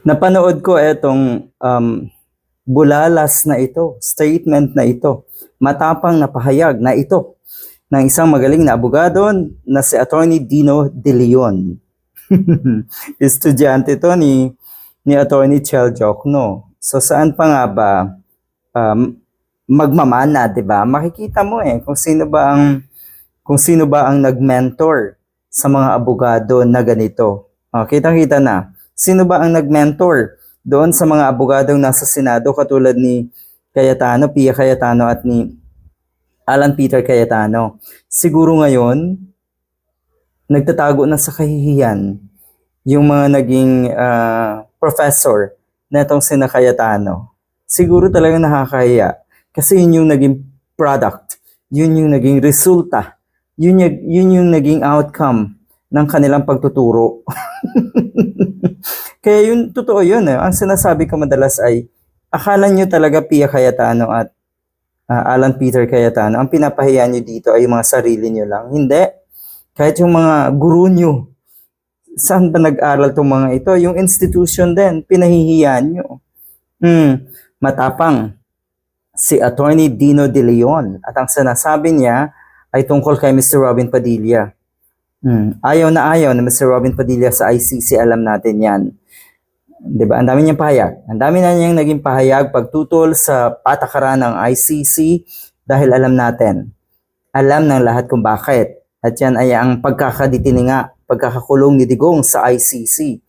Napanood ko etong bulalas na ito, statement na ito, matapang na pahayag na ito ng isang magaling na abogado na si Attorney Dino De Leon. Estudyante to ni Attorney Chel Jokno. So saan pa nga ba magmamana, 'di ba? Makikita mo kung sino ba ang nag-mentor sa mga abogado na ganito. Kitang-kita na. Sino ba ang nag-mentor doon sa mga abogadong nasa Senado katulad ni Cayetano, Pia Cayetano at ni Alan Peter Cayetano? Siguro ngayon, nagtatago na sa kahihiyan yung mga naging professor na itong sina Cayetano. Siguro talagang nakakahiya kasi yun yung naging product, yun yung naging resulta, yun yung naging outcome ng kanilang pagtuturo. Kaya yun, totoo yun. Ang sinasabi ko madalas ay, akala nyo talaga Pia Cayetano at Alan Peter Cayetano, ang pinapahiya nyo dito ay yung mga sarili nyo lang. Hindi. Kahit yung mga guru nyo, saan ba nag-aral itong mga ito? Yung institution din, pinahihiyan nyo. Matapang si Attorney Dino De Leon at ang sinasabi niya ay tungkol kay Mr. Robin Padilla. Ayaw na Mr. Robin Padilla sa ICC, alam natin yan. Diba? Ang dami niyang pahayag. Ang dami na niyang naging pahayag pagtutol sa patakaran ng ICC dahil alam natin. Alam ng lahat kung bakit. At yan ay ang pagkakakulong ni Digong sa ICC.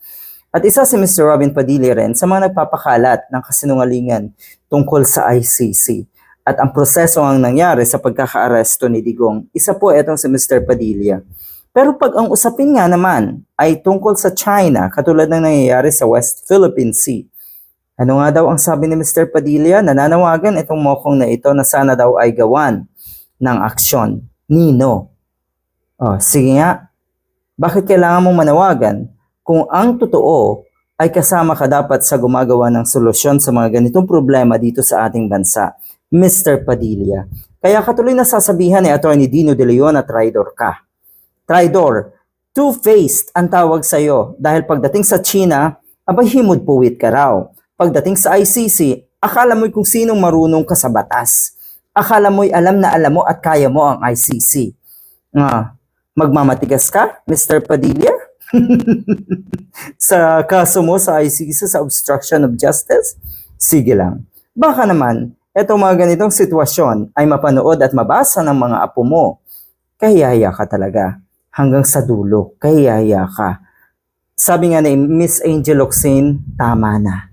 At isa si Mr. Robin Padilla rin sa mga nagpapakalat ng kasinungalingan tungkol sa ICC. At ang proseso ang nangyari sa pagkakaaresto ni Digong, isa po itong si Mr. Padilla. Pero pag ang usapin nga naman ay tungkol sa China, katulad ng nangyayari sa West Philippine Sea, ano nga daw ang sabi ni Mr. Padilla? Nananawagan itong mokong na ito na sana daw ay gawan ng aksyon. Nino? Sige nga, bakit kailangan mong manawagan kung ang totoo ay kasama ka dapat sa gumagawa ng solusyon sa mga ganitong problema dito sa ating bansa, Mr. Padilla? Kaya katuloy na sasabihan ni Atty. Dino De Leon na traidor ka. Traidor, two-faced ang tawag sa'yo dahil pagdating sa China, abay himod puwit ka raw. Pagdating sa ICC, akala mo'y kung sinong marunong ka sa batas. Akala mo'y alam na alam mo at kaya mo ang ICC. Magmamatigas ka, Mr. Padilla? Sa kaso mo sa ICC sa obstruction of justice? Sige lang. Baka naman, etong mga ganitong sitwasyon ay mapanood at mabasa ng mga apo mo. Kahihiya ka talaga. Hanggang sa dulo, kahihiya ka. Sabi nga ni Miss Angel Locsin, tama na.